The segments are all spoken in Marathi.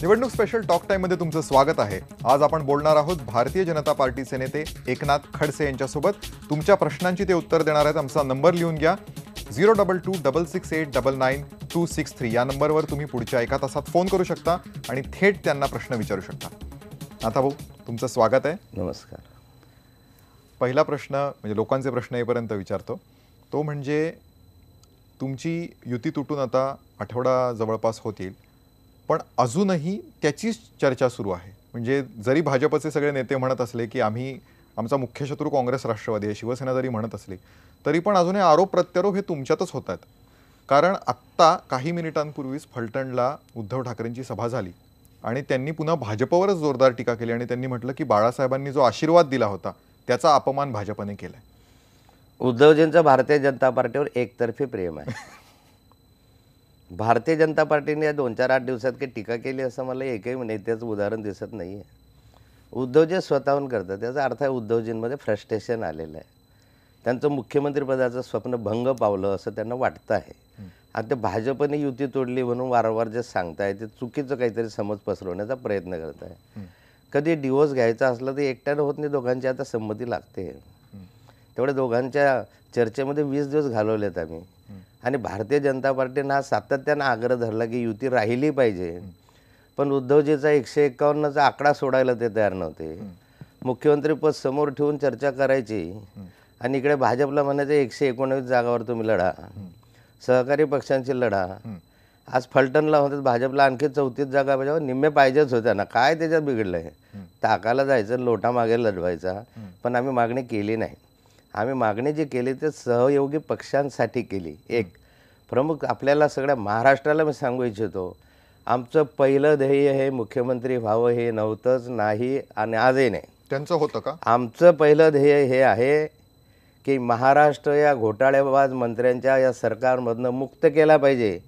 निवडणूक स्पेशल टॉक टाइम मध्ये तुमचं स्वागत आहे। आज आपण बोलणार आहोत भारतीय जनता पार्टीचे नेते एकनाथ खडसे यांच्यासोबत। तुमच्या प्रश्नांची ते उत्तर देणार आहेत। आमचा नंबर लिहून घ्या 02266899263 या नंबरवर तुम्ही पुढच्या एका तासात फोन करू शकता आणि थेट त्यांना प्रश्न विचारू शकता। आता भाऊ तुमचं स्वागत आहे। नमस्कार। पहिला प्रश्न म्हणजे लोकांचे प्रश्न येईपर्यंत विचारतो, तो म्हणजे तुमची युती तुटून आता आठवडा जवळपास होतील, पण अजूनही त्याचीच चर्चा सुरू आहे। म्हणजे जरी भाजपचे सगळे नेते म्हणत असले की आमचा मुख्य शत्रू काँग्रेस राष्ट्रवादी आहे, शिवसेना जरी म्हणत असली तरी पण अजूनही आरोप प्रत्यारोप हे तुमच्यातच होत आहेत। कारण आत्ता काही मिनिटांपूर्वीच फलटणला उद्धव ठाकरेंची सभा झाली आणि त्यांनी पुन्हा भाजपवरच जोरदार टीका केली आणि त्यांनी म्हटलं की बाळासाहेबांनी जो आशीर्वाद दिला होता त्याचा अपमान भाजपने केलाय। उद्धवजींचं भारतीय जनता पार्टीवर एकतर्फी प्रेम आहे। भारतीय जनता पार्टीने या 2-4-8 दिवसात काही टीका केली असं मला एकही नेत्याचं उदाहरण दिसत नाही आहे। उद्धवजी स्वतःहून करतात, त्याचा अर्थ आहे उद्धवजींमध्ये फ्रस्ट्रेशन आलेलं आहे। त्यांचं मुख्यमंत्रीपदाचं स्वप्न भंग पावलं असं त्यांना वाटतं आहे। आणि ते भाजपने युती तोडली म्हणून वारंवार जे सांगताय ते चुकीचं काहीतरी समज पसरवण्याचा प्रयत्न करत आहे। कधी डिवोर्स घ्यायचा असला तर एकट्यानं होत नाही, दोघांची आता संमती लागते। तेवढे दोघांच्या चर्चेमध्ये 20 दिवस घालवलेत आम्ही। आणि भारतीय जनता पार्टीने हा सातत्यानं आग्रह धरला की युती राहिली पाहिजे, पण उद्धवजीचा 151चा आकडा सोडायला ते तयार नव्हते। मुख्यमंत्रीपद समोर ठेवून चर्चा करायची आणि इकडे भाजपला म्हणायचं 119 जागावर तुम्ही लढा, सहकारी पक्षांची लढा। आज फलटणला होतं भाजपला आणखी 34 जागा पाहिजे, निम्मे पाहिजेच होत्या ना, काय त्याच्यात बिघडलंय? ताकाला जायचं, लोटा मागे लढवायचा, पण आम्ही मागणी केली नाही। आम्ही मागणी जी केली ते सहयोगी पक्षांसाठी केली। एक प्रमुख आपल्याला सगळ्या महाराष्ट्राला मी सांगू इच्छितो, आमचं पहिलं ध्येय हे मुख्यमंत्री व्हावं हे नव्हतंच नाही आणि आजही नाही। त्यांचं होतं का? आमचं पहिलं ध्येय हे आहे की महाराष्ट्र या घोटाळेबाज मंत्र्यांच्या या सरकारमधनं मुक्त केला पाहिजे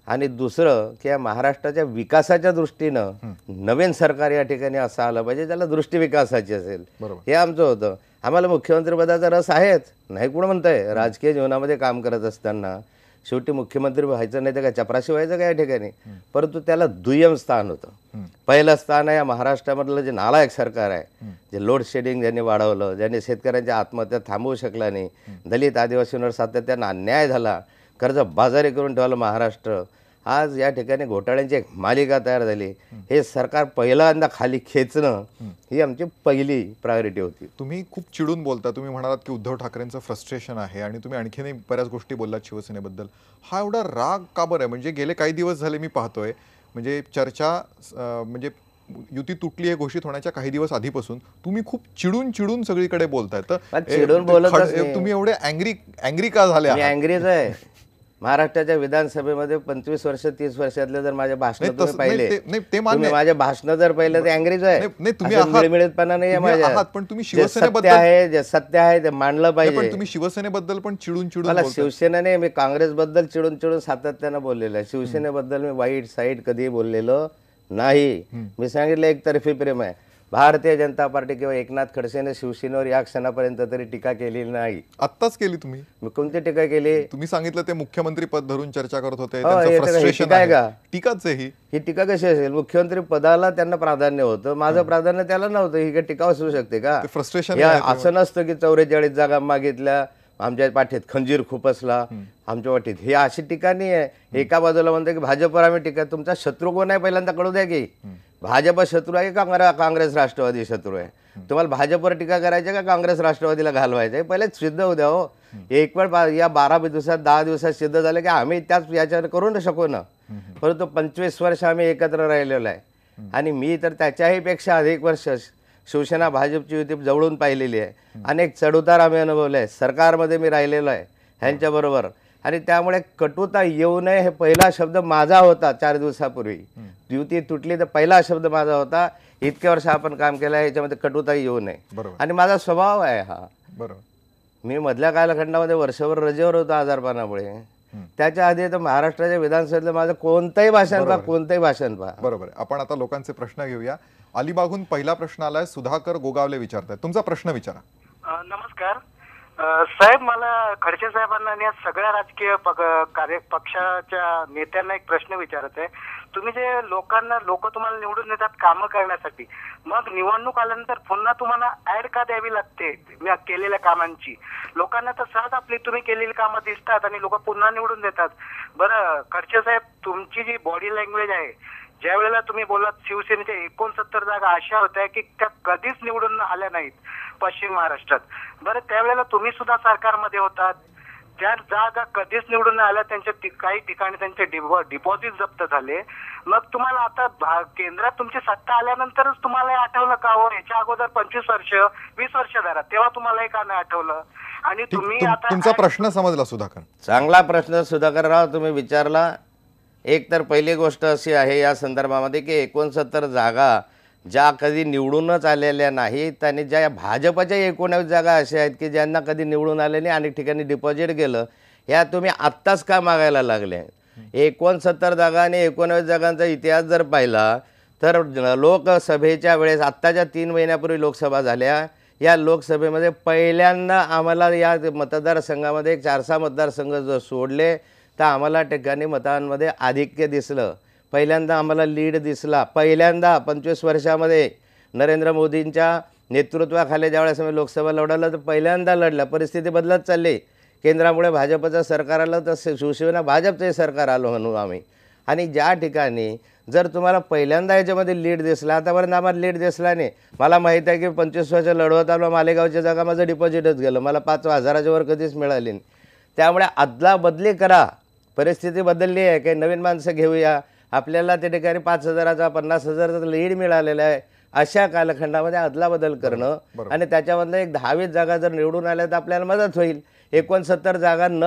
आणि दुसरं की या महाराष्ट्राच्या विकासाच्या दृष्टीनं नवीन सरकार या ठिकाणी असं आलं पाहिजे ज्याला दृष्टी विकासाची असेल, हे आमचं होतं। आम्हाला मुख्यमंत्रीपदाचा रस आहेच, नाही कोण म्हणतंय। राजकीय जीवनामध्ये काम करत असताना शेवटी मुख्यमंत्री व्हायचं नाही तर काय चपराशी व्हायचं काय या ठिकाणी, परंतु त्याला दुय्यम स्थान होतं। पहिलं स्थान आहे या महाराष्ट्रामधलं जे नालायक सरकार आहे, जे लोड शेडिंग ज्यांनी वाढवलं, ज्यांनी शेतकऱ्यांच्या आत्महत्या थांबवू शकला नाही, दलित आदिवासींवर सातत्यानं अन्याय झाला, कर्ज बाजारी करून ठेवलं महाराष्ट्र। आज या ठिकाणी घोटाळ्यांची एक मालिका तयार झाली। हे सरकार पहिल्यांदा खाली खेचणं ही आमची पहिली प्रायोरिटी होती। तुम्ही खूप चिडून बोलता, तुम्ही म्हणालात की उद्धव ठाकरेंचं फ्रस्ट्रेशन आहे आणि तुम्ही आणखीनही बऱ्याच गोष्टी बोललात शिवसेनेबद्दल। हा एवढा राग का बरं आहे? म्हणजे गेले काही दिवस झाले मी पाहतोय, म्हणजे चर्चा म्हणजे युती तुटली हे घोषित होण्याच्या काही दिवस आधीपासून तुम्ही खूप चिडून सगळीकडे बोलताय। तर तुम्ही एवढे अँग्री का झाले? मी अँग्रीच आहे। महाराष्ट्राच्या विधानसभेमध्ये 25 वर्ष 30 वर्षातले जर माझे भाषण तुम्ही पाहिले, तुम्ही माझे भाषण जर पाहिले तर अँग्रीज आहे। तुम्ही मिळमिळतपणा नाही माझ्या, पण तुम्ही शिवसेनेबद्दल सत्य आहे ते मांडलं पाहिजे। तुम्ही शिवसेनेबद्दल पण चिडून मला शिवसेनेने, मी काँग्रेसबद्दल चिडून सातत्यानं बोललेलं आहे। शिवसेनेबद्दल मी वाईट साईड कधी बोललेलो नाही। मी सांगितलं एकतर्फी प्रेम आहे। भारतीय जनता पार्टी किंवा एकनाथ खडसेने शिवसेनेवर या क्षणापर्यंत तरी टीका केलेली नाही। आत्ताच केली तुम्ही? मी कोणती टीका केली? तुम्ही सांगितलं ते मुख्यमंत्री पद धरून चर्चा करत होते, टीकाच आहे ही टीका कशी असेल? मुख्यमंत्री पदाला त्यांना प्राधान्य होतं, माझं प्राधान्य त्याला नव्हतं। ही काही टीका असू शकते का? फ्रस्ट्रेशन असं नसतं की 44 जागा मागितल्या, आमच्या पाठीत खंजीर खुपसला, आमच्या पाठीत, ही अशी टीका नाही आहे। एका बाजूला म्हणतो की भाजपवर आम्ही टीका, तुमचा शत्रू कोण आहे पहिल्यांदा कळू द्या की। भाजप शत्रू आहे का काँग्रेस राष्ट्रवादी शत्रू आहे? तुम्हाला भाजपवर टीका करायची का काँग्रेस राष्ट्रवादीला घालवायचं आहे? पहिले सिद्ध होऊ द्या हो। एक वेळ या 12 दिवसात 10 दिवसात सिद्ध झालं की आम्ही त्याच याच्यावर करू न शकू ना, परंतु 25 वर्ष आम्ही एकत्र राहिलेलो आहे आणि मी तर त्याच्याही पेक्षा अधिक वर्ष शिवसेना भाजपची युती जवळून पाहिलेली आहे। अनेक चढउतार आम्ही अनुभवले आहे, सरकारमध्ये मी राहिलेलो आहे ह्यांच्याबरोबर, आणि त्यामुळे कटुता येऊ नये हे पहिला शब्द माझा होता। 4 दिवसापूर्वी युती तुटली तर पहिला शब्द माझा होता, इतके वर्ष आपण काम केलं आहे याच्यामध्ये कटुता येऊ नये, आणि माझा स्वभाव आहे हा। मी मधल्या कालखंडामध्ये वर्षभर रजेवर होतो आजारपणामुळे, त्याच्या आधी तर महाराष्ट्राच्या विधानसभेतलं माझं कोणतंही भाषण पहा। बरोबर आहे। आपण आता लोकांचे प्रश्न घेऊया। अलिबागहून पहिला प्रश्न आलाय, सुधाकर गोगावले विचारतायत, तुमचा प्रश्न विचारा। नमस्कार साहेब, मला खडसे साहेबांना आणि सगळ्या राजकीय पक्षाच्या नेत्यांना एक प्रश्न विचारायचा आहे। तुम्ही जे लोक तुम्हाला निवडून देतात कामं करण्यासाठी, मग निवडणूक आल्यानंतर पुन्हा तुम्हाला ऍड का द्यावी लागते केलेल्या कामांची? लोकांना तर सहज आपली तुम्ही केलेली कामं दिसतात आणि लोक पुन्हा निवडून देतात. बरं खडसे साहेब, तुमची जी बॉडी लँग्वेज आहे, ज्या वेळेला तुम्ही बोललात शिवसेनेच्या 69 जागा अशा होत्या की त्या कधीच निवडून आल्या नाहीत पश्चिम महाराष्ट्रात. बरं त्यावेळेला तुम्ही सुद्धा सरकारमध्ये होतात, त्या जागा कधीच निवडून नाही आल्या, काही ठिकाणी त्यांचे डिपॉझिट जप्त झाले. मग तुम्हाला आता केंद्रात तुमची सत्ता आल्यानंतरच तुम्हाला हे आठवलं का हो? याच्या अगोदर 25 वर्ष 20 वर्ष झाला, तेव्हा तुम्हाला हे का नाही आठवलं? आणि तुम्ही आता तुमचा प्रश्न समजला सुधाकर. चांगला प्रश्न सुधाकरराव तुम्ही विचारला. एक तर पहिली गोष्ट अशी आहे या संदर्भामध्ये की 69 जागा ज्या कधी निवडूनच आलेल्या नाहीत आणि ज्या भाजपच्या 19 जागा अशा आहेत की ज्यांना कधी निवडून आले नाही, अनेक ठिकाणी डिपॉझिट गेलं, ह्या तुम्ही आत्ताच का मागायला लागले? 69 जागा आणि 19 जागांचा इतिहास जर पाहिला तर लोकसभेच्या वेळेस आत्ताच्या 3 महिन्यापूर्वी लोकसभा झाल्या, या लोकसभेमध्ये पहिल्यांदा आम्हाला या मतदारसंघामध्ये 4-6 मतदारसंघ जर सोडले तर आम्हाला ठिकाणी मतांमध्ये आधिक्य दिसलं. पहिल्यांदा आम्हाला लीड दिसला. पहिल्यांदा 25 वर्षामध्ये नरेंद्र मोदींच्या नेतृत्वाखाली ज्यावेळेस आम्ही लोकसभा लढवलं तर पहिल्यांदा लढलं. परिस्थिती बदलत चालली. केंद्रामुळे भाजपचं सरकार आलं तर शिवसेना भाजपचे सरकार आलो म्हणून आम्ही. आणि ज्या ठिकाणी जर तुम्हाला पहिल्यांदा याच्यामध्ये लीड दिसला, आतापर्यंत आम्हाला लीड दिसला नाही. मला माहीत आहे की 25 वर्ष लढवत आलो, मालेगावच्या जागा माझं डिपॉझिटच गेलं, मला 5,000च्या वर कधीच मिळाली नाही. त्यामुळे अदला बदली करा. परिस्थिती बदलली आहे, काही नवीन माणसं घेऊया. आपल्याला त्या ठिकाणी 5,000चा 50,000चा लीड मिळालेला आहे. अशा कालखंडामध्ये अदलाबदल करणं आणि त्याच्यामधलं एक 10-20 जागा जर निवडून आल्या तर आपल्याला मदत होईल. 69 जागा न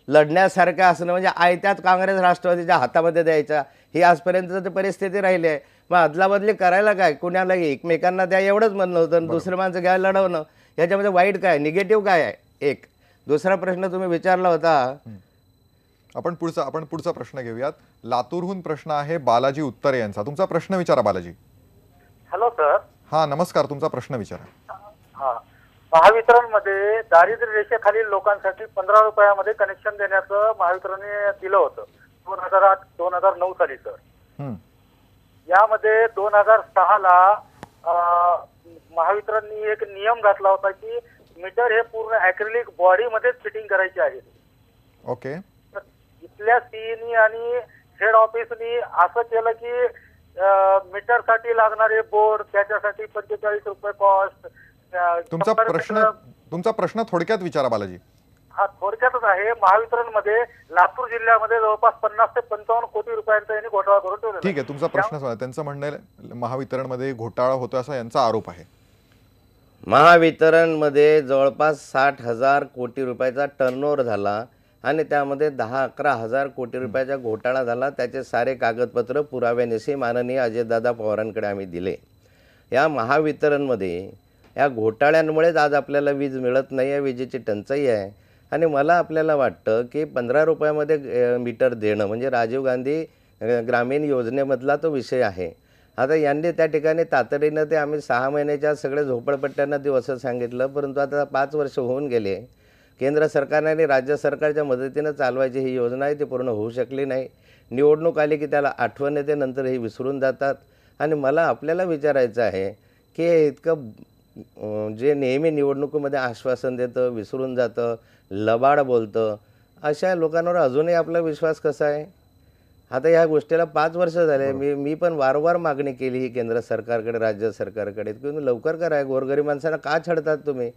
लढण्यासारख्या असणं म्हणजे आयत्यात काँग्रेस राष्ट्रवादीच्या हातामध्ये द्यायचा, ही आजपर्यंत परिस्थिती राहिली आहे. मग अदलाबदली करायला काय? कुणालाही एकमेकांना द्या एवढंच म्हणणं होतं. दुसरं माणसं घ्यायला लढवणं याच्यामध्ये वाईट काय, निगेटिव्ह काय आहे? एक दुसरा प्रश्न तुम्ही विचारला होता. आपण पुढचा प्रश्न घेऊयात. लातूरहून प्रश्न आहे बालाजी उत्तरे यांचा. तुमचा प्रश्न विचारा बालाजी. Hello sir. हा नमस्कार, तुमचा प्रश्न विचारा. हा, महावितरणमध्ये दारिद्र्य रेषेखालील लोकांसाठी 15 रुपयामध्ये कनेक्शन देण्याचं महावितरणने दिलं होतं 2008-2009 साली सर. यामध्ये 2006ला महावितरणने एक नियम घातला होता की मीटर हे पूर्ण ॲक्रिलिक बॉडीमध्येच फिटिंग करायचे आहे. ओके. इथल्या सीईनी आणि हेड ऑफिसनी असं केलं की मीटरसाठी लागणारे बोर्ड त्याच्यासाठी 45 रुपये कॉस्ट. तुमचा प्रश्न थोडक्यात विचारा बालाजी. हा थोडक्यातच आहे. महावितरणमध्ये लातूर जिल्ह्यामध्ये जवळपास 50 ते 55 कोटी रुपयांचा यांनी घोटाळा करून ठेवला. ठीक आहे, तुमचा प्रश्न सांगा. त्यांचं म्हणणं आहे महावितरणमध्ये घोटाळा होतो असा यांचा आरोप आहे. महावितरणमध्ये जवळपास 60,000 कोटी रुपयाचा टर्नओव्हर झाला आणि त्यामध्ये 10-11 कोटी रुपयाचा घोटाळा झाला. त्याचे सारे कागदपत्र पुराव्यानिशी माननीय अजयदादा पवारांकडे आम्ही दिले. या महावितरणमध्ये या घोटाळ्यांमुळेच आज आपल्याला वीज मिळत नाही आहे, विजेची टंचाई आहे. आणि मला आपल्याला वाटतं की 15 रुपयामध्ये मीटर देणं म्हणजे राजीव गांधी ग्रामीण योजनेमधला तो विषय आहे. आता यांनी त्या ठिकाणी तातडीनं ते आम्ही 6 महिन्याच्या सगळे झोपडपट्ट्यांना देऊ असं सांगितलं, परंतु आता 5 वर्ष होऊन गेले. केंद्र सरकारने आणि राज्य सरकारच्या मदतीनं चालवायची ही योजना आहे ती पूर्ण होऊ शकली नाही. निवडणूक आली की त्याला आठवण येते, नंतर ही विसरून जातात. आणि मला आपल्याला विचारायचं आहे की इतकं जे नेहमी निवडणुकीमध्ये आश्वासन देतं, विसरून जातं, लबाड बोलतं, अशा लोकांवर अजूनही आपला विश्वास कसा आहे? आता ह्या गोष्टीला 5 वर्ष झाले. मी पण वारंवार मागणी केली ही केंद्र सरकारकडे, राज्य सरकारकडे की लवकर करा. गोरगरीब माणसांना का छळतात तुम्ही?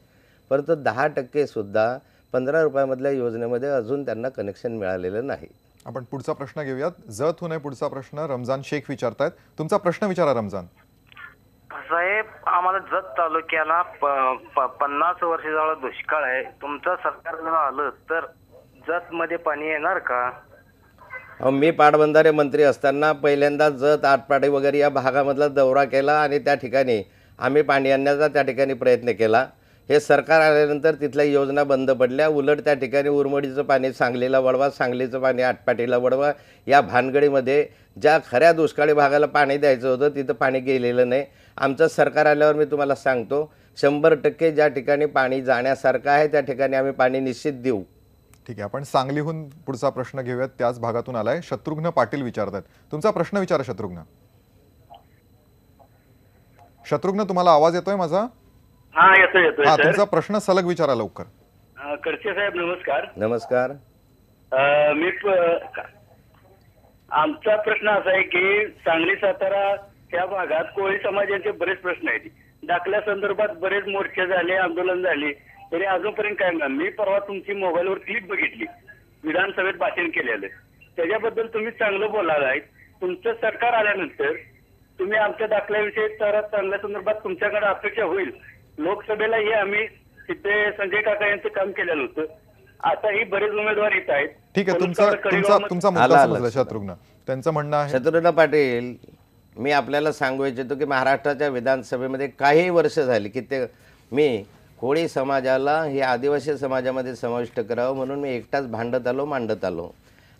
परंतु 10% सुद्धा 15 रुपयामधल्या योजनेमध्ये अजून त्यांना कनेक्शन मिळालेलं नाही. आपण पुढचा प्रश्न घेऊयात. जतहून आहे पुढचा प्रश्न. रमजान शेख विचारतायत. तुमचा प्रश्न विचारा रमजान. साहेब, आम्हाला जत तालुक्याला 50 वर्ष झाला दुष्काळ आहे. तुमचं सरकार जर आलं तर जत मध्ये पाणी येणार का? मी पाटबंधारे मंत्री असताना पहिल्यांदा जत, आटपाडी वगैरे या भागामधला दौरा केला आणि त्या ठिकाणी आम्ही पाणी आणण्याचा त्या ठिकाणी प्रयत्न केला. हे सरकार आल्यानंतर तिथल्या योजना बंद पडल्या. उलट त्या ठिकाणी उरमडीचं पाणी सांगलीला वळवा, सांगलीचं पाणी आटपाटीला वळवा, या भानगडीमध्ये ज्या खऱ्या दुष्काळी भागाला पाणी द्यायचं होतं तिथं पाणी गेलेलं नाही. आमचं सरकार आल्यावर मी तुम्हाला सांगतो 100% ज्या ठिकाणी पाणी जाण्यासारखं आहे त्या ठिकाणी आम्ही पाणी निश्चित देऊ. ठीक आहे, आपण सांगलीहून पुढचा प्रश्न घेऊयात. त्याच भागातून आलाय शत्रुघ्न पाटील विचारतात. तुमचा प्रश्न विचारा शत्रुघ्न. शत्रुघ्न, तुम्हाला आवाज येतोय माझा? हा येतोय हा, सर. तुमचा प्रश्न सलग विचारा लवकर. खडसे साहेब नमस्कार. नमस्कार. आमचा प्रश्न असा आहे की सांगली सातारा त्या भागात कोळी समाजाचे बरेच प्रश्न आहेत. दाखल्या संदर्भात बरेच मोर्चे झाले, आंदोलन झाले, तरी अजूनपर्यंत काय नाही. मी परवा तुमची मोबाईलवर क्लिप बघितली, विधानसभेत भाषण केलेलं, त्याच्याबद्दल तुम्ही चांगलं बोलालाय. तुमचं सरकार आल्यानंतर तुम्ही आमच्या दाखल्याविषयी तर चांगल्या संदर्भात तुमच्याकडे अपेक्षा होईल. लोकसभेला हे आम्ही तिथे संजय काका यांचं काम केलेलं होतं. आता ही बरेच उमेदवार येत आहेत. ठीक आहे, तुमचा आला, मुद्दा आला. समजला शत्रुघ्न. त्यांचं म्हणणं आहे, शत्रुघ्न पाटील, मी आपल्याला सांगू इच्छितो की महाराष्ट्राच्या विधानसभेमध्ये काही वर्ष झाली की ते मी कोळी समाजाला हे आदिवासी समाजामध्ये समाविष्ट करावं म्हणून मी एकटाच भांडत आलो, मांडत आलो.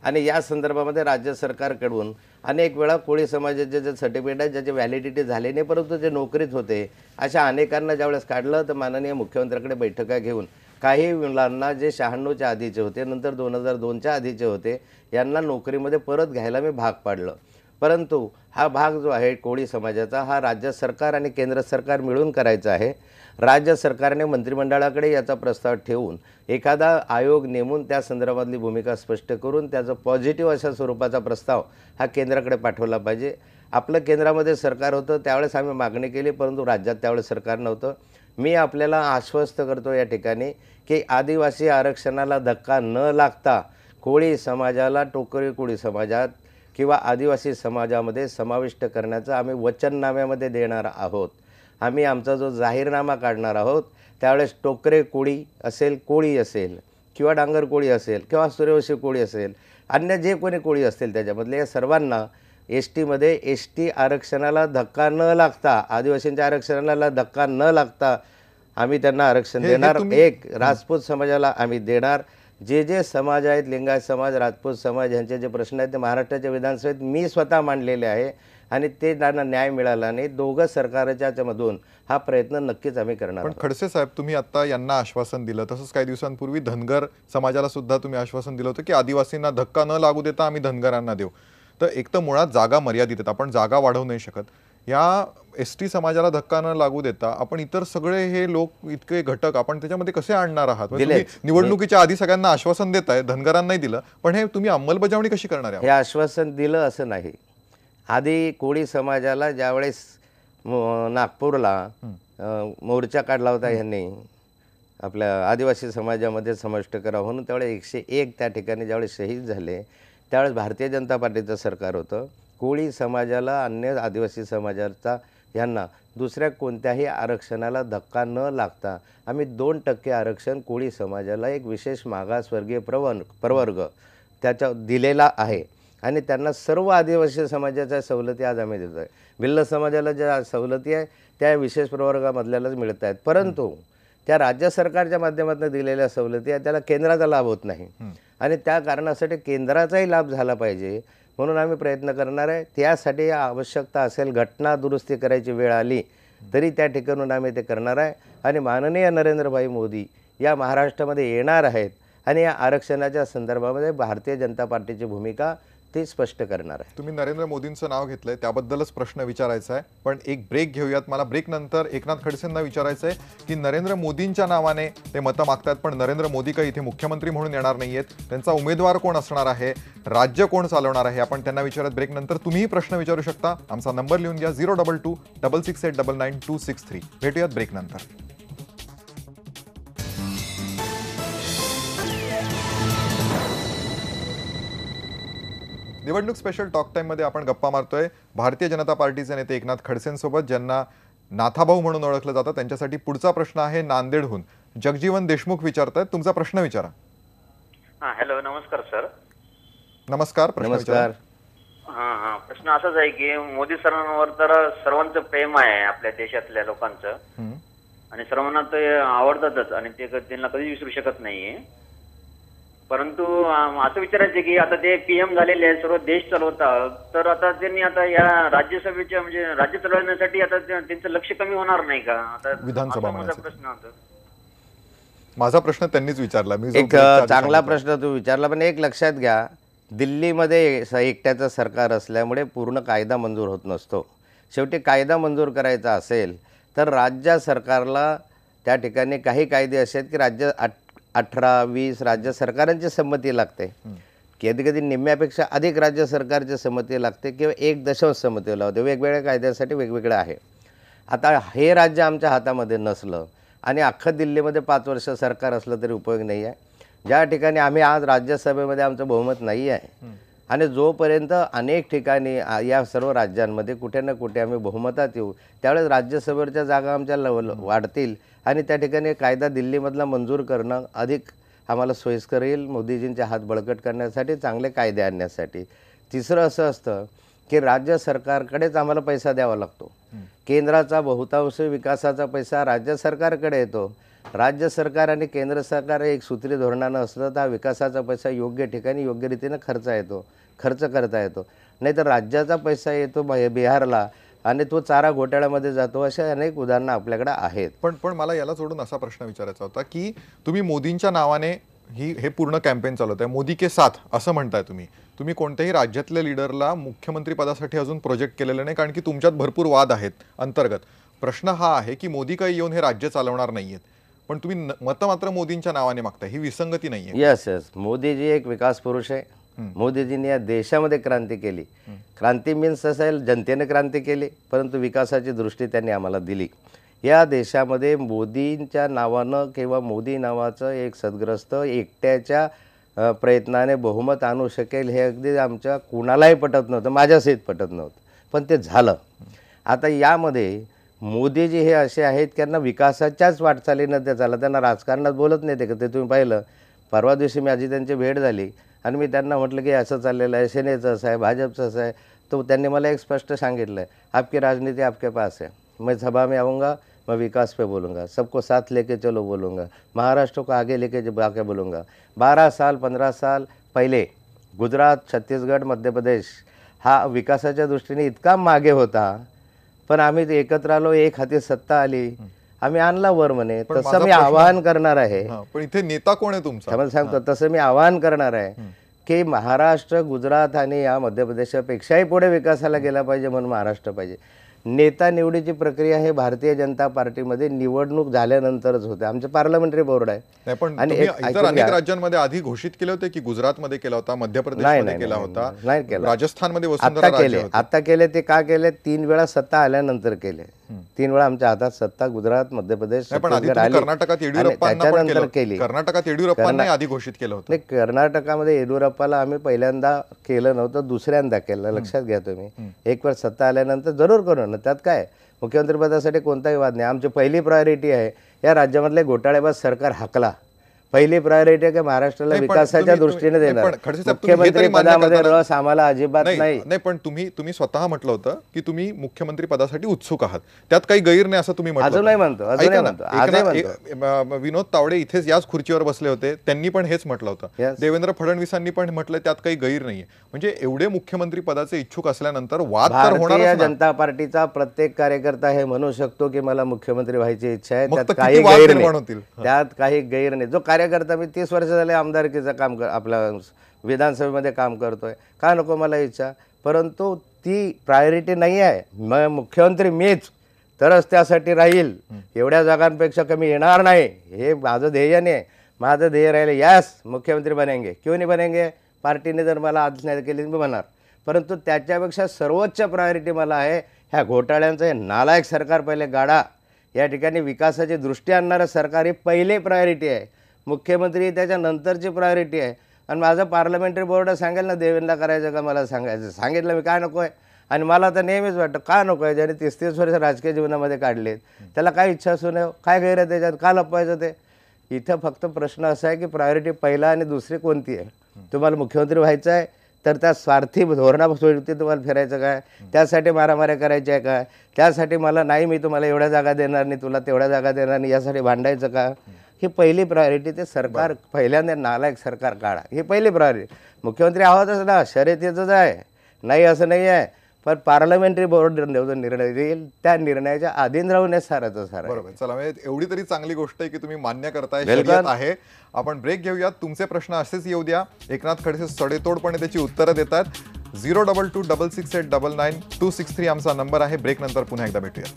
आणि या संदर्भामध्ये राज्य सरकारकडून अनेक वेळा कोळी समाजाचे जे सर्टिफिकेट आहे ज्याची व्हॅलिडिटी झाली नाही परंतु जे नोकरीत होते अशा अनेकांना ज्यावेळेस काढलं तर माननीय मुख्यमंत्र्याकडे बैठका घेऊन काही मुलांना जे 96च्या आधीचे होते, नंतर 2002च्या आधीचे होते, यांना नोकरीमध्ये परत घ्यायला मी भाग पाडलं. परंतु हा भाग जो आहे कोळी समाजाचा हा राज्य सरकार आणि केंद्र सरकार मिळून करायचा आहे. राज्य सरकारने मंत्रिमंडळाकडे याचा प्रस्ताव ठेवून एखादा आयोग नेमून त्या संदर्भातली भूमिका स्पष्ट करून त्याचा पॉझिटिव्ह अशा स्वरूपाचा प्रस्ताव हा केंद्राकडे पाठवला पाहिजे. आपलं केंद्रामध्ये सरकार होतं त्यावेळेस आम्ही मागणी केली परंतु राज्यात त्यावेळेस सरकार नव्हतं. मी आपल्याला आश्वस्त करतो या ठिकाणी की आदिवासी आरक्षणाला धक्का न लागता कोळी समाजाला टोकरी कोळी समाजात किंवा आदिवासी समाजामध्ये समाविष्ट करण्याचं आम्ही वचननाम्यामध्ये देणार आहोत. आम्ही आमचा जो जाहीरनामा काढणार आहोत त्यावेळेस टोकरे कोळी असेल, कोळी असेल किंवा डांगर कोळी असेल किंवा सूर्यवंशी कोळी असेल, अन्य जे कोणी कोळी असतील त्याच्यामधले या सर्वांना एसटीमध्ये एसटी आरक्षणाला धक्का न लागता, आदिवासींच्या आरक्षणाला धक्का न लागता आम्ही त्यांना आरक्षण देणार. एक राजपूत समाजाला आम्ही देणार. जे जे समाज आहेत, लिंगायत समाज, राजपूत समाज यांचे जे प्रश्न आहेत ते महाराष्ट्राच्या विधानसभेत मी स्वतः मांडलेले आहे आणि ते त्यांना न्याय मिळाला नाही. दोघं सरकारच्या मधून हा प्रयत्न नक्कीच आम्ही करणार. पण खडसे साहेब, तुम्ही आता यांना आश्वासन दिलं, तसंच काही दिवसांपूर्वी धनगर समाजाला सुद्धा तुम्ही आश्वासन दिलं होतं की आदिवासींना धक्का न लागू देता आम्ही धनगरांना देऊ. तर एक तर मुळात जागा मर्यादित आहेत, आपण जागा वाढवू नाही शकत. या एसटी समाजाला धक्का न लागू देता आपण इतर सगळे हे लोक इतके घटक आपण त्याच्यामध्ये कसे आणणार आहात? तुम्ही निवडणुकीच्या आधी सगळ्यांना आश्वासन देताय, धनगरांनाही दिलं, पण हे तुम्ही अंमलबजावणी कशी करणार आहे? हे आश्वासन दिलं असं नाही. आधी कोळी समाजाला ज्यावेळेस नागपूरला मोर्चा काढला होता यांनी आपल्या आदिवासी समाजामध्ये समाविष्ट करावं म्हणून त्यावेळेस 101 त्या ठिकाणी ज्यावेळेस शहीद झाले त्यावेळेस भारतीय जनता पार्टीचं सरकार होतं. कोळी समाजाला अन्य आदिवासी समाजाचा यांना दुसऱ्या कोणत्याही आरक्षणाला धक्का न लागता आम्ही 2% आरक्षण कोळी समाजाला एक विशेष मागासवर्गीय प्रवर्ग त्याच्या दिलेला आहे आणि त्यांना सर्व आदिवासी समाजाच्या सवलती आज आम्ही देतो आहे. भिल्ल समाजाला ज्या सवलती आहे त्या विशेष प्रवर्गामधल्यालाच मिळत आहेत परंतु त्या राज्य सरकारच्या माध्यमातून दिलेल्या सवलती आहे त्याला केंद्राचा लाभ होत नाही आणि त्या कारणासाठी केंद्राचाही लाभ झाला पाहिजे म्हणून आम्ही प्रयत्न करणार आहे. त्यासाठी आवश्यकता असेल घटना दुरुस्ती करायची वेळ आली तरी त्या ठिकाणून आम्ही ते करणार आहे आणि माननीय नरेंद्रभाई मोदी या महाराष्ट्रामध्ये येणार आहेत आणि या आरक्षणाच्या संदर्भामध्ये भारतीय जनता पार्टीची भूमिका ते स्पष्ट करणार आहे. तुम्ही नरेंद्र मोदींचं नाव घेतलंय त्याबद्दलच प्रश्न विचारायचा आहे, पण एक ब्रेक घेऊयात. मला ब्रेक नंतर एकनाथ खडसेंना विचारायचं आहे की नरेंद्र मोदींच्या नावाने ते मतं मागतात पण नरेंद्र मोदी काही इथे मुख्यमंत्री म्हणून येणार नाहीयेत. त्यांचा उमेदवार कोण असणार आहे, राज्य कोण चालवणार आहे, आपण त्यांना विचारत ब्रेक नंतर तुम्हीही प्रश्न विचारू शकता. आमचा नंबर लिहून घ्या 022 668999263. भेटूयात ब्रेक नंतर. निवडणूक स्पेशल टॉक टाइम मध्ये आपण गप्पा मारतोय भारतीय जनता पार्टीचे नेते एकनाथ खडसेंसोबत, ज्यांना नाथाभाऊ म्हणून ओळखलं जातं. त्यांच्यासाठी पुढचा प्रश्न आहे नांदेडहून जगजीवन देशमुख विचारतायत. तुमचा प्रश्न विचारा. हॅलो, नमस्कार सर. नमस्कार, प्रश्न विचारा. प्रश्न असाच आहे की मोदी सरांवर तर सर्वांचं प्रेम आहे आपल्या देशातल्या लोकांचं आणि सर्वांना ते आवडतातच आणि ते त्यांना कधीच विसरू शकत नाहीये. परंतु असं विचारायचं की आता ते पीएम झालेले आहेत, सर्व देश चालवतात, तर आता त्यांनी आता या राज्यसभेच्या म्हणजे राज्य चालवण्यासाठी आता त्यांचं लक्ष कमी होणार नाही का? आता विधानसभा माझा प्रश्न होता. माझा प्रश्न त्यांनीच विचारला. मी जो एक breakच्या आधी चांगला सांगितला. प्रश्न तू विचारला, पण एक लक्षात घ्या, दिल्लीमध्ये एकट्याचं सरकार असल्यामुळे पूर्ण कायदा मंजूर होत नसतो. शेवटी कायदा मंजूर करायचा असेल तर राज्य सरकारला त्या ठिकाणी काही कायदे असे आहेत की राज्य 18-20 राज्य सरकारांची संमती लागते, कधी कधी निम्म्यापेक्षा अधिक राज्य सरकारची संमती लागते किंवा 1 संमती लावते. वेगवेगळ्या कायद्यासाठी वेगवेगळं आहे. आता हे राज्य आमच्या हातामध्ये नसलं आणि अख्खं दिल्लीमध्ये 5 वर्ष सरकार असलं तरी उपयोग नाही आहे. ज्या ठिकाणी आम्ही आज राज्यसभेमध्ये आमचं बहुमत नाही आहे आणि जोपर्यंत अनेक ठिकाणी या सर्व राज्यांमध्ये कुठे ना कुठे आम्ही बहुमतात येऊ, त्यावेळेस राज्यसभेवरच्या जागा आमच्या वाढतील आणि त्या ठिकाणी कायदा दिल्लीमधला मंजूर करणं अधिक आम्हाला सोयीस्कर येईल, मोदीजींचे हात बळकट करण्यासाठी, चांगले कायदे आणण्यासाठी. तिसरं असं असतं की राज्य सरकारकडेच आम्हाला पैसा द्यावा लागतो. केंद्राचा बहुतांश विकासाचा पैसा राज्य सरकारकडे येतो. राज्य सरकार आणि केंद्र सरकार एक सूत्री धोरणानं असलं तर हा विकासाचा पैसा योग्य ठिकाणी योग्य रीतीनं खर्च करता येतो. नाहीतर राज्याचा पैसा येतो बिहारला आणि तो चारा घोटाळ्यामध्ये जातो. अशा अनेक उदाहरणं आपल्याकडे आहेत. पण मला याला जोडून असा प्रश्न विचारायचा होता की तुम्ही मोदींच्या नावाने हे पूर्ण कॅम्पेन चालवत आहे, मोदी के साथ असं म्हणताय तुम्ही कोणत्याही राज्यातल्या लीडरला मुख्यमंत्री पदासाठी अजून प्रोजेक्ट केलेलं नाही, कारण की तुमच्यात भरपूर वाद आहेत अंतर्गत. प्रश्न हा आहे की मोदी काही येऊन हे राज्य चालवणार नाहीयेत, पण तुम्ही मत मात्र मोदींच्या नावाने मागताय. ही विसंगती नाहीये. यस मोदीजी एक विकास पुरुष आहे. मोदीजींनी या देशामध्ये क्रांती केली. क्रांती मीन्स असं आहे जनतेने क्रांती केली, परंतु विकासाची दृष्टी त्यांनी आम्हाला दिली. या देशामध्ये मोदींच्या नावानं किंवा मोदी नावाचं एक सद्ग्रस्त एकट्याच्या प्रयत्नाने बहुमत आणू शकेल हे अगदी आमच्या कुणालाही पटत नव्हतं, माझ्यासहित पटत नव्हतं, पण ते झालं. आता यामध्ये मोदीजी हे असे आहेत की त्यांना विकासाच्याच वाटचालीनं ते चाललं. त्यांना राजकारणात बोलत नाही ते तुम्ही पाहिलं. परवा दिवशी माझी त्यांची भेट झाली आणि मी त्यांना म्हटलं की असं चाललेलं आहे, सेनेचं असं आहे, भाजपचं असं आहे. तो त्यांनी मला एक स्पष्ट सांगितलं आहे, आपकी राजनीति आपके पास है, मैं सभा में आऊँगा, मैं विकास पे बोलूँगा, सबको साथ लेके चलो बोलूँगा, महाराष्ट्र को आगे लेके आके बोलूँगा. 12 साल 15 साल पहिले गुजरात, छत्तीसगड, मध्य प्रदेश हा विकासाच्या दृष्टीने इतका मागे होता, पण आम्ही एकत्र आलो, एक हाती सत्ता आली, आम्ही आणला वर म्हणे. तसं मी आवाहन करणार आहे. पण इथे नेता कोण आहे तुमचा? मला सांगतो, तसं मी आवाहन करणार आहे की महाराष्ट्र, गुजरात आणि या मध्य प्रदेशापेक्षाही पुढे विकासाला गेला पाहिजे, म्हणून महाराष्ट्र पाहिजे. नेता निवडीची प्रक्रिया हे भारतीय जनता पार्टीमध्ये निवडणूक झाल्यानंतरच होते. आमचं पार्लमेंटरी बोर्ड आहे. नाही, पण आणि तुम्ही इतर अनेक राज्यांमध्ये आधी घोषित केले होते की गुजरातमध्ये केला होता, मध्य प्रदेशमध्ये केला होता, नाही केला. राजस्थानमध्ये वसुंधरा राजे होते. आता केले. ते का केले? 3 वेळा सत्ता आल्यानंतर केले. 3 वेळा आमच्या हातात सत्ता गुजरात, मध्य प्रदेश, पण आधी कर्नाटकात त्याच्यानंतर केली. कर्नाटकात येडियुरप्पांना आधी घोषित केलं होतं. नाही, कर्नाटकामध्ये येडियुरप्पाला आम्ही पहिल्यांदा केलं नव्हतं, दुसऱ्यांदा केलं. लक्षात घ्या तुम्ही. एक वेळ सत्ता आल्यानंतर जरूर करू ना, त्यात काय. मुख्यमंत्रीपदासाठी कोणताही वाद नाही. आमची पहिली प्रायोरिटी आहे या राज्यामधले घोटाळेबाज सरकार हाकला. पहिली प्रायोरिटी आहे की महाराष्ट्राला विकासाच्या दृष्टीने देणार. मुख्यमंत्री पदामध्ये रस आम्हाला अजिबात नाही. पण तुम्ही स्वतः म्हटलं होतं की तुम्ही मुख्यमंत्री पदासाठी उत्सुक आहात, त्यात काही गैर नाही असं तुम्ही अजूनही म्हणतो. विनोद तावडे इथेच याच खुर्चीवर बसले होते, त्यांनी पण हेच म्हटलं होतं. देवेंद्र फडणवीसांनी पण म्हटलं त्यात काही गैर नाहीये. म्हणजे एवढे मुख्यमंत्री पदाचे इच्छुक असल्यानंतर वाद तर होणार. भारतीय जनता पार्टीचा प्रत्येक कार्यकर्ता हे म्हणू शकतो की मला मुख्यमंत्री व्हायची इच्छा आहे, त्यात काही गैर नाही. जो कार्यकर्ता, मी 30 वर्ष झाले आमदारकीचं काम आपल्या विधानसभेमध्ये काम करतोय, का नको मला इच्छा, परंतु ती प्रायोरिटी नाही आहे. मुख्यमंत्री मीच तरच त्यासाठी राहील, एवढ्या जागांपेक्षा कमी येणार नाही, हे माझं ध्येय नाही. माझं ध्येय राहिलं यस मुख्यमंत्री बनेंगे, क्यों नाही बनेंगे, पार्टीने जर मला आज्ञा केली मी बनणार. परंतु त्याच्यापेक्षा सर्वोच्च प्रायोरिटी मला आहे ह्या घोटाळ्यांचं हे नालायक सरकार पहिले गाडा. या ठिकाणी विकासाची दृष्टी आणणारं सरकार ही पहिली प्रायोरिटी आहे. मुख्यमंत्री त्याच्यानंतरची प्रायोरिटी आहे. आणि माझं पार्लमेंटरी बोर्ड सांगेल ना देवेंद्रला करायचं का मला सांगायचं, सांगितलं मी काय नको आहे. आणि मला तर नेहमीच वाटतं का नको आहे, ज्याने 30-30 वर्ष राजकीय जीवनामध्ये काढलेत त्याला काय इच्छा असू नये, काय गैर आहे त्याच्यात, का लपवायचं ते. इथं फक्त प्रश्न असा आहे की प्रायोरिटी पहिला आणि दुसरी कोणती आहे. तुम्हाला मुख्यमंत्री व्हायचं आहे तर त्या स्वार्थी धोरणावरती तुम्हाला फिरायचं काय, त्यासाठी मारामाऱ्या करायच्या आहे काय, त्यासाठी मला नाही मी तुम्हाला एवढ्या जागा देणार नाही, तुला तेवढ्या जागा देणार नाही, यासाठी भांडायचं का. ही पहिली प्रायोरिटी. ते सरकार पहिल्यांदा नालायक सरकार काढा, ही पहिली प्रायोरिटी. मुख्यमंत्री आहोतच ना, शर्यतीचंच आहे, नाही असं नाही आहे. पण पार्लमेंटरी बोर्ड जो निर्णय देईल त्या निर्णयाच्या अधीन राहून साराचं सारा. बरोबर. चला, म्हणजे एवढी तरी चांगली गोष्ट आहे की तुम्ही मान्य करताय Welcome. शर्यत आहे. आपण ब्रेक घेऊयात. तुमचे प्रश्न असेच येऊ द्या. एकनाथ खडसे सडेतोडपणे त्याची उत्तरं देतात. 02266899263 आमचा नंबर आहे. ब्रेक नंतर पुन्हा एकदा भेटूया.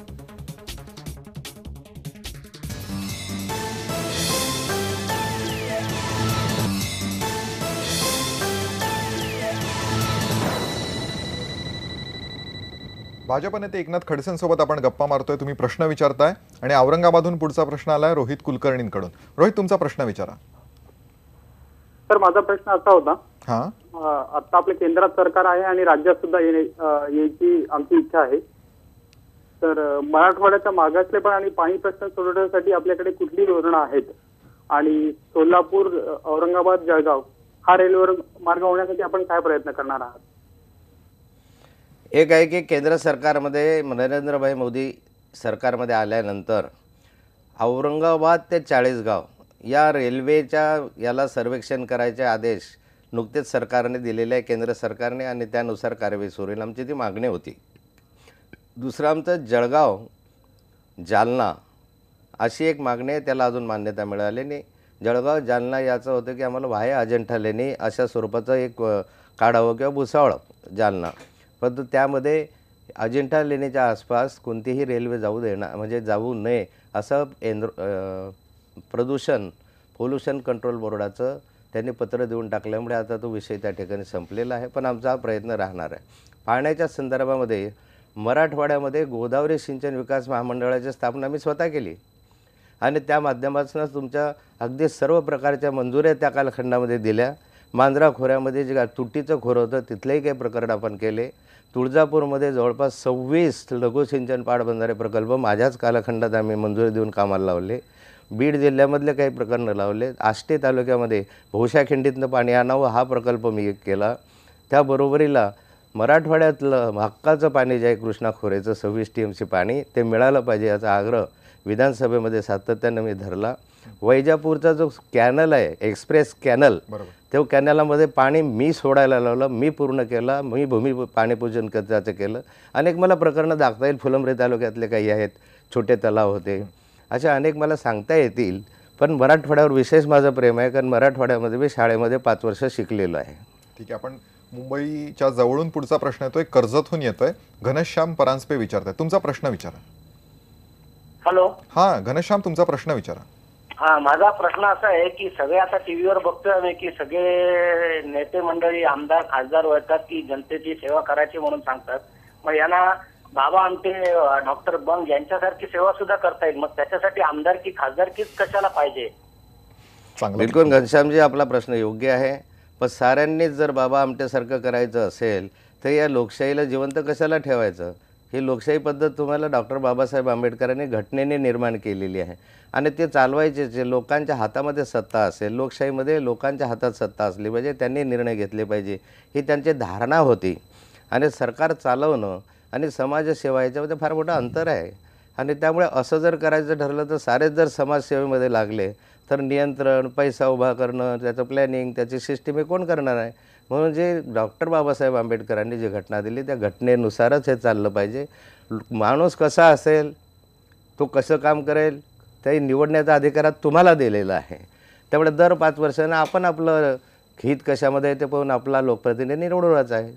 भाजप नेते एकनाथ खडसेंसोबत आपण गप्पा मारतोय. तुम्ही प्रश्न विचारताय आणि औरंगाबादहून पुढचा प्रश्न आलाय रोहित कुलकर्णींकडून. रोहित, तुमचा प्रश्न विचारा. तर माझा प्रश्न असा होता, हा, आता आपल्या केंद्रात सरकार आहे आणि राज्यात सुद्धा यायची आमची इच्छा आहे. तर मराठवाड्याचा मागासलेपण आणि पाणी प्रश्न सोडवण्यासाठी आपल्याकडे कुठली धोरणं आहेत आणि सोलापूर, औरंगाबाद, जळगाव हा रेल्वे मार्ग होण्यासाठी आपण काय प्रयत्न करणार आहात? एक आहे की केंद्र सरकारमध्ये नरेंद्रभाई मोदी सरकारमध्ये आल्यानंतर औरंगाबाद ते चाळीसगाव या रेल्वेच्या याला सर्वेक्षण करायचे आदेश नुकतेच सरकारने दिलेले आहे, केंद्र सरकारने, आणि त्यानुसार कार्यवाही सुरू होईल. आमची ती मागणी होती. दुसरं आमचं जळगाव जालना अशी एक मागणी आहे, त्याला अजून मान्यता मिळाली नाही. जळगाव जालना याचं होतं की आम्हाला व्हाया अजिंठा लेणी अशा स्वरूपाचं एक काढावं किंवा भुसावळ जालना, परंतु त्यामध्ये अजिंठा लेणीच्या आसपास कोणतीही रेल्वे जाऊ देणार म्हणजे जाऊ नये असं पोल्युशन कंट्रोल बोर्डाचं त्यांनी पत्र देऊन टाकल्यामुळे आता तो विषय त्या ठिकाणी संपलेला आहे. पण आमचा हा प्रयत्न राहणार आहे. पाण्याच्या संदर्भामध्ये मराठवाड्यामध्ये गोदावरी सिंचन विकास महामंडळाची स्थापना मी स्वतः केली आणि त्या माध्यमातूनच तुमच्या अगदी सर्व प्रकारच्या मंजुऱ्या त्या कालखंडामध्ये दिल्या. मांजरा खोऱ्यामध्ये जे तुटीचं खोरं होतं तिथलेही काही प्रकरण आपण केले. तुळजापूरमध्ये जवळपास 26 लघुसिंचन पाटबंधारे प्रकल्प माझ्याच कालखंडात आम्ही मंजुरी देऊन कामाला लावले. बीड जिल्ह्यामधले काही प्रकरणं लावले. आष्टी तालुक्यामध्ये भोशाखिंडीतनं पाणी आणावं हा प्रकल्प मी केला. त्याबरोबरीला मराठवाड्यातलं हक्काचं पाणी जे आहे कृष्णा खोरेचं 26 TMC पाणी ते मिळालं पाहिजे याचा आग्रह विधानसभेमध्ये सातत्यानं मी धरला. वैजापूरचा जो कॅनल आहे एक्सप्रेस कॅनल, तो कॅनलामध्ये पाणी मी सोडायला लावलं, मी पूर्ण केला, मी भूमी पाणीपूजन त्याचं केलं. अनेक मला प्रकरणं दाखवता येईल. फुलंब्री तालुक्यातले काही आहेत, छोटे तलाव होते, अशा अनेक मला सांगता येतील. पण मराठवाड्यावर विशेष माझं प्रेम आहे, कारण मराठवाड्यामध्ये मी शाळेमध्ये 5 वर्ष शिकलेलो आहे. ठीक आहे. आपण मुंबईच्या जवळून पुढचा प्रश्न येतोय, कर्जतहून येतोय. घनश्याम परांजपे विचारताय. तुमचा प्रश्न विचारा. हॅलो. हा, घनश्याम, तुमचा प्रश्न विचारा. हा, माझा प्रश्न असा आहे की सगळे आता टीव्हीवर बघतोय आम्ही की सगळे नेते मंडळी, आमदार, खासदार वळतात की जनतेची सेवा करायची म्हणून सांगतात. मग यांना बाबा आमटे, डॉक्टर बंग यांच्यासारखी सेवा सुद्धा करता येईल. मग त्याच्यासाठी आमदारकी खासदारकीच कशाला पाहिजे? बिलकुल घनश्यामजी, आपला प्रश्न योग्य आहे. पण साऱ्यांनीच जर बाबा आमटेसारखं करायचं असेल तर या लोकशाहीला जिवंत कशाला ठेवायचं? ही लोकशाही पद्धत तुम्हाला डॉक्टर बाबासाहेब आंबेडकरांनी घटनेने निर्माण केलेली आहे आणि ते चालवायचे जे लोकांच्या हातामध्ये सत्ता असेल, लोकशाहीमध्ये लोकांच्या हातात सत्ता असली पाहिजे, त्यांनी निर्णय घेतले पाहिजे, ही त्यांची धारणा होती. आणि सरकार चालवणं आणि समाजसेवा याच्यामध्ये फार मोठं अंतर आहे. आणि त्यामुळे असं जर करायचं ठरलं तर सारेच जर समाजसेवेमध्ये लागले तर नियंत्रण, पैसा उभा करणं, त्याचं प्लॅनिंग, त्याची सिस्टीम हे कोण करणार आहे? म्हणून जे डॉक्टर बाबासाहेब आंबेडकरांनी जी घटना दिली त्या घटनेनुसारच हे चाललं पाहिजे. माणूस कसा असेल, तो कसं काम करेल, ते निवडण्याचा अधिकार तुम्हाला दिलेला आहे. त्यामुळे दर 5 वर्षांना आपण आपलं हित कशामध्ये ते पाहून आपला लोकप्रतिनिधी निवडूनच आहे.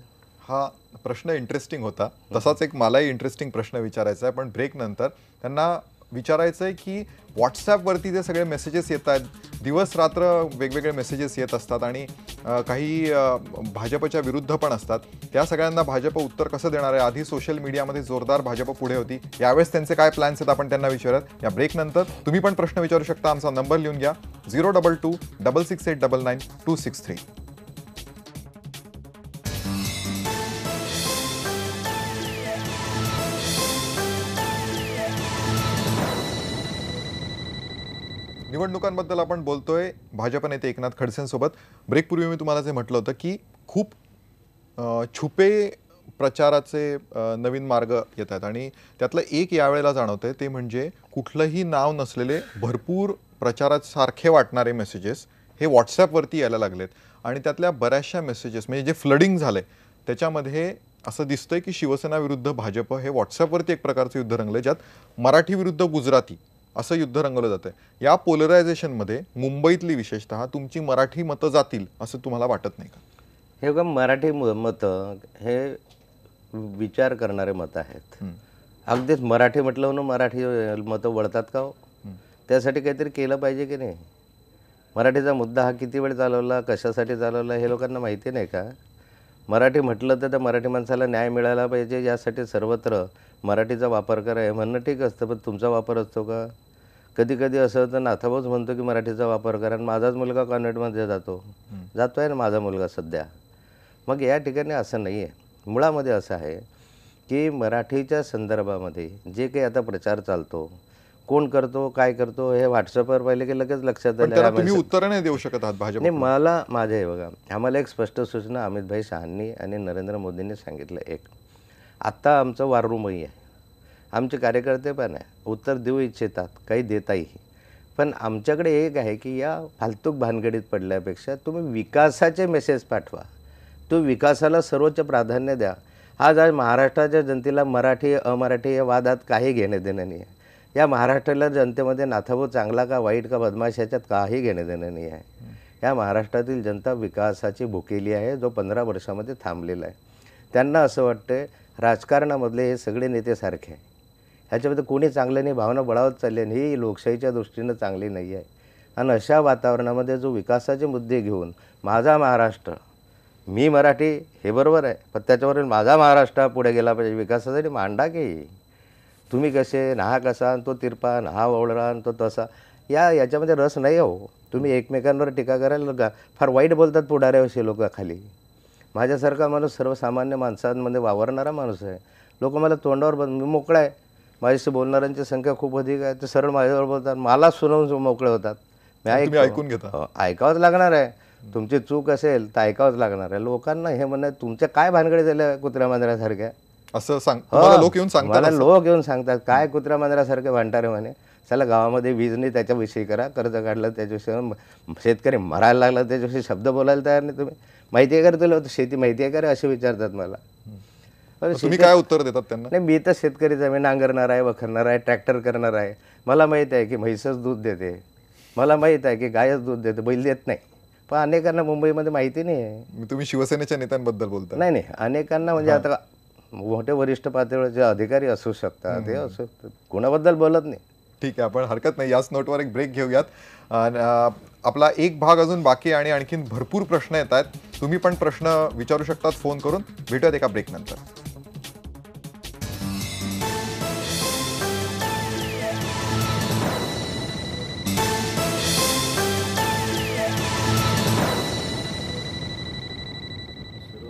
हा प्रश्न इंटरेस्टिंग होता. तसाच एक मलाही इंटरेस्टिंग प्रश्न विचारायचा आहे, पण ब्रेक नंतर त्यांना विचारायचं आहे की व्हॉट्सॲपवरती जे सगळे मेसेजेस येत आहेत, दिवस रात्र वेगवेगळे मेसेजेस येत असतात आणि काही भाजपच्या विरुद्ध पण असतात. त्या सगळ्यांना भाजप उत्तर कसं देणार आहे? आधी सोशल मीडियामध्ये जोरदार भाजप पुढे होती, यावेळेस त्यांचे काय प्लॅन्स आहेत आपण त्यांना विचारत. या ब्रेक नंतर तुम्ही पण प्रश्न विचारू शकता. आमचा नंबर लिहून घ्या, 02266899263. निवडणुकांबद्दल आपण बोलतोय भाजप नेते एकनाथ खडसेंसोबत. ब्रेकपूर्वी मी तुम्हाला जे म्हटलं होतं की खूप छुपे प्रचाराचे नवीन मार्ग येत आहेत आणि त्यातलं एक यावेळेला जाणवतंय ते म्हणजे कुठलंही नाव नसलेले भरपूर प्रचारासारखे वाटणारे मेसेजेस हे व्हॉट्सॲपवरती यायला लागलेत. आणि त्यातल्या बऱ्याचशा मेसेजेस म्हणजे जे फ्लडिंग झाले त्याच्यामध्ये असं दिसतंय की शिवसेना विरुद्ध भाजप हे व्हॉट्सअपवरती एक प्रकारचं युद्ध रंगलंय, ज्यात मराठी विरुद्ध गुजराती असं युद्ध रंगवलं जातंय. या पोलरायझेशनमध्ये मुंबईतली विशेषतः तुमची मराठी मतं जातील असं तुम्हाला वाटत नाही का? हे बघा, मराठी मतं हे विचार करणारे मतं आहेत. अगदीच मराठी म्हटलं म्हणून मराठी मतं वळतात का हो? त्यासाठी काहीतरी केलं पाहिजे की नाही? मराठीचा मुद्दा हा किती वेळ चालवला, कशासाठी चालवला हे लोकांना माहिती नाही का? मराठी म्हटलं तर त्या मराठी माणसाला न्याय मिळाला पाहिजे, यासाठी सर्वत्र मराठीचा वापर करा हे म्हणणं ठीक असतं, पण तुमचा वापर असतो का? कधी कधी असं होतं, नाथाभाऊच म्हणतो की मराठीचा वापर करा, आणि माझाच मुलगा कॉन्व्हेंटमध्ये जातो आहे ना माझा मुलगा सध्या. मग या ठिकाणी असं नाही आहे. मुळामध्ये असं आहे की मराठीच्या संदर्भामध्ये जे काही आता प्रचार चालतो, कोण करतो, काय करतो, हे व्हॉट्सअपवर पाहिले की लगेच लक्षात पण त्याला तुम्ही आलं. उत्तर नाही देऊ शकत आहात भाजप. नाही, मला माझे हे बघा, आम्हाला एक स्पष्ट सूचना अमितभाई शहांनी आणि नरेंद्र मोदींनी सांगितलं. एक, आत्ता आमचं वॉर रूमही आहे, आमचे कार्यकर्ते पण आहे, उत्तर देऊ इच्छितात, काही देताही. पण आमच्याकडे एक आहे की या फालतूक भानगडीत पडल्यापेक्षा तुम्ही विकासाचे मेसेज पाठवा, तुम्ही विकासाला सर्वोच्च प्राधान्य द्या. आज महाराष्ट्राच्या जनतेला मराठी अमराठी या वादात काही घेणं देणं नाही आहे. या महाराष्ट्राला जनतेमध्ये नाथाभाऊ चांगला का वाईट का बदमाश याच्यात काही घेणं देणं नाही आहे. या महाराष्ट्रातील जनता विकासाची भुकेली आहे, जो 15 वर्षामध्ये थांबलेला आहे. त्यांना असं वाटतं राजकारणामधले हे सगळे नेते सारखे आहे, ह्याच्यामध्ये कोणी चांगलं नाही, भावना बळावत चालली आणि ही लोकशाहीच्या दृष्टीनं चांगली नाही आहे. आणि अशा वातावरणामध्ये जो विकासाचे मुद्दे घेऊन माझा महाराष्ट्र, मी मराठी हे बरोबर आहे, पण त्याच्यावरून माझा महाराष्ट्र पुढे गेला पाहिजे विकासासाठी मांडा की तुम्ही कसे, हा कसा, आणि तो तिरपान, हा वळरा, आणि तो तसा, याच्यामध्ये रस नाही हो. तुम्ही एकमेकांवर टीका करायला का फार वाईट बोलतात पुढाऱ्याविषयी लोक खाली. माझ्यासारखा माणूस सर्वसामान्य माणसांमध्ये वावरणारा माणूस आहे. लोक मला तोंडावर मी मोकळा आहे, माझ्याशी बोलणाऱ्यांची संख्या खूप अधिक आहे, ते सरळ माझ्यावर बोलतात, मला सुनावून मोकळे होतात. मी ऐकून घेता. ऐकावंच लागणार आहे. तुमची चूक असेल तर ऐकावंच लागणार आहे. लोकांना हे म्हणणं तुमच्या काय भानगडी झाल्या कुत्र्या मांजऱ्यासारख्या असं तुम्हाला लोक येऊन सांगतात मला असं? लोक येऊन सांगतात काय कुत्र्या मांजऱ्यासारखे भांडारे म्हणे. चला गावामध्ये वीज नाही त्याच्याविषयी करा, कर्ज काढलं त्याच्याविषयी, शेतकरी मरायला लागला त्याच्याविषयी शब्द बोलायला तयार नाही. तुम्ही माहिती आहे का तुला शेती माहिती आहे का रे असे विचारतात मला. तुम्ही काय उत्तर देतात त्यांना? नाही, मी तर शेतकरीच आहे, मी नांगरणार आहे, वखरणार आहे, ट्रॅक्टर करणार आहे. मला माहीत आहे की म्हैसच दूध देते, मला माहीत आहे की गायच दूध देते, बैल देत नाही. पण अनेकांना मुंबईमध्ये माहिती नाही आहे. तुम्ही शिवसेनेच्या नेत्यांबद्दल बोलता? नाही नाही, अनेकांना म्हणजे आता मोठे वरिष्ठ पातळीवरचे अधिकारी असू शकतात, ते असू शकतात, कोणाबद्दल बोलत नाही. ठीक आहे, आपण हरकत नाही. याच नोटवर एक ब्रेक घेऊयात. आपला एक भाग अजून बाकी आणि आणखीन भरपूर प्रश्न येत आहेत. तुम्ही पण प्रश्न विचारू शकतात फोन करून. भेटूयात एका ब्रेक नंतर.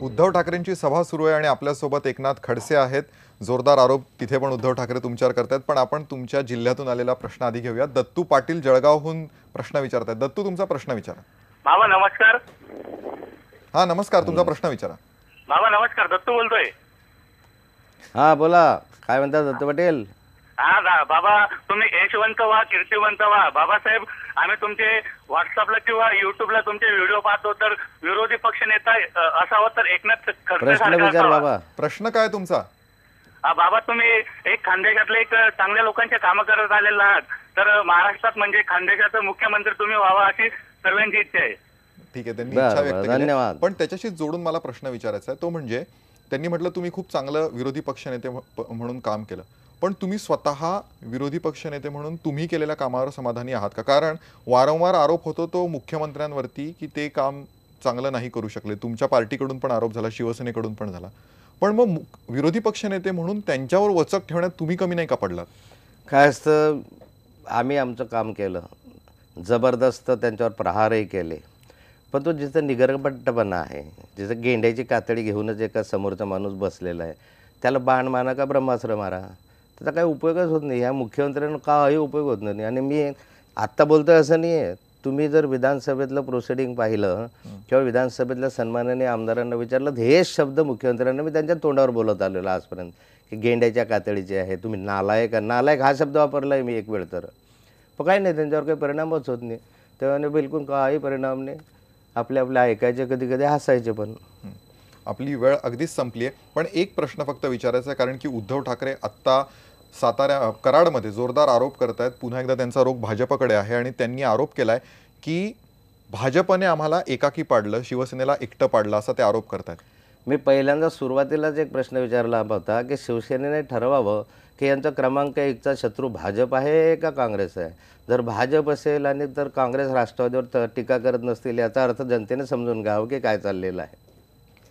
उद्धव ठाकरेंची सभा सुरू आहे आणि आपल्यासोबत एकनाथ खडसे आहेत. जोरदार आरोप तिथे पण उद्धव ठाकरे तुमच्यावर करतायत. पण आपण तुमच्या जिल्ह्यातून आलेला प्रश्न आधी घेऊया. दत्तू पाटील जळगावहून प्रश्न विचारतायत. दत्तू, तुमचा प्रश्न विचारा. बाबा नमस्कार. हा नमस्कार, तुमचा प्रश्न विचारा. बाबा नमस्कार, दत्तू बोलतोय. हा बोला, काय म्हणतात दत्तू पाटील? हा बाबा, तुम्ही यशवंत व्हा, कीर्तिवंत व्हा. बाबासाहेब, आम्ही तुमचे व्हॉट्सअपला किंवा युट्यूबला तुमचे व्हिडिओ पाहतो, तर विरोधी पक्ष नेता असावं तर एकनाथ खडसे प्रश्न सारखा विचार असावा. बाबा. प्रश्न काय तुमचा? बाबा, तुम्ही एक खानदेशातले एक चांगल्या लोकांचे कामं करत आलेले आहात, तर महाराष्ट्रात म्हणजे खानदेशाचा मुख्यमंत्री तुम्ही व्हावा अशी सर्वांची इच्छा आहे. ठीक आहे, त्यांनी बरं, इच्छा बरं, व्यक्त केली. धन्यवाद. पण त्याच्याशी जोडून मला प्रश्न विचारायचा आहे. तो म्हणजे त्यांनी म्हटलं तुम्ही खूप चांगलं विरोधी पक्षनेते म्हणून काम केलं, पण तुम्ही स्वतः विरोधी पक्षनेते म्हणून तुम्ही केलेल्या कामावर समाधानी आहात का? कारण वारंवार आरोप होतो तो मुख्यमंत्र्यांवरती की ते काम चांगलं नाही करू शकले. तुमच्या पार्टीकडून पण आरोप झाला, शिवसेनेकडून पण झाला. पण मग विरोधी पक्षनेते म्हणून त्यांच्यावर वचक ठेवण्यात तुम्ही कमी नाही का पडलात? काय असतं, आम्ही आमचं काम केलं, जबरदस्त त्यांच्यावर प्रहारही केले, पण तो जिथं निगरपट्टपणा आहे, जिथं गेंड्याची कातडी घेऊनच एका समोरचा माणूस बसलेला आहे, त्याला बाण मारा का ब्रह्मास्त्र मारा, त्याचा काही उपयोगच होत नाही. ह्या मुख्यमंत्र्यांना काही उपयोग होत नाही. आणि मी आत्ता बोलतोय असं नाही आहे. तुम्ही जर विधानसभेतलं प्रोसिडिंग पाहिलं किंवा विधानसभेतल्या सन्माननीय आमदारांना विचारलं, हेच शब्द मुख्यमंत्र्यांना मी त्यांच्या तोंडावर बोलत आलेलो आजपर्यंत की गेंड्याच्या कातडीचे आहे, तुम्ही नालायक. नालायक हा शब्द वापरला आहे मी एक वेळ, तर पण काही नाही, त्यांच्यावर काही परिणामच होत नाही. तेव्हा बिलकुल काही परिणाम नाही. आपल्या ऐकायचे, कधी कधी हसायचे पण. आपली वेळ अगदीच संपली आहे. पण एक प्रश्न फक्त विचारायचा आहे, कारण की उद्धव ठाकरे आत्ता कराडमध्ये जोरदार आरोप करतायत. पुन्हा एकदा त्यांचा रोख भाजपकडे आहे आणि त्यांनी आरोप केलाय की भाजपने आम्हाला एकाकी पाडलं, शिवसेनेला एकटं पाडलं, असा ते आरोप करतायत. मी पहिल्यांदा सुरुवातीलाच एक प्रश्न विचारला होता की शिवसेनेने ठरवावं की यांचा क्रमांक 1चा शत्रू भाजप आहे का काँग्रेस आहे. जर भाजप असेल आणि तर काँग्रेस राष्ट्रवादीवर टीका करत नसतील याचा अर्थ जनतेने समजून घ्यावं की काय चाललेलं आहे.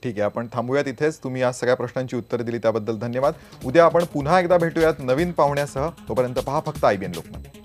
ठीक आहे, आपण थांबूयात इथेच. तुम्ही या सगळ्या प्रश्नांची उत्तरं दिली त्याबद्दल धन्यवाद. उद्या आपण पुन्हा एकदा भेटूयात नवीन पाहुण्यासह. तोपर्यंत पहा फक्त IBN लोकमत.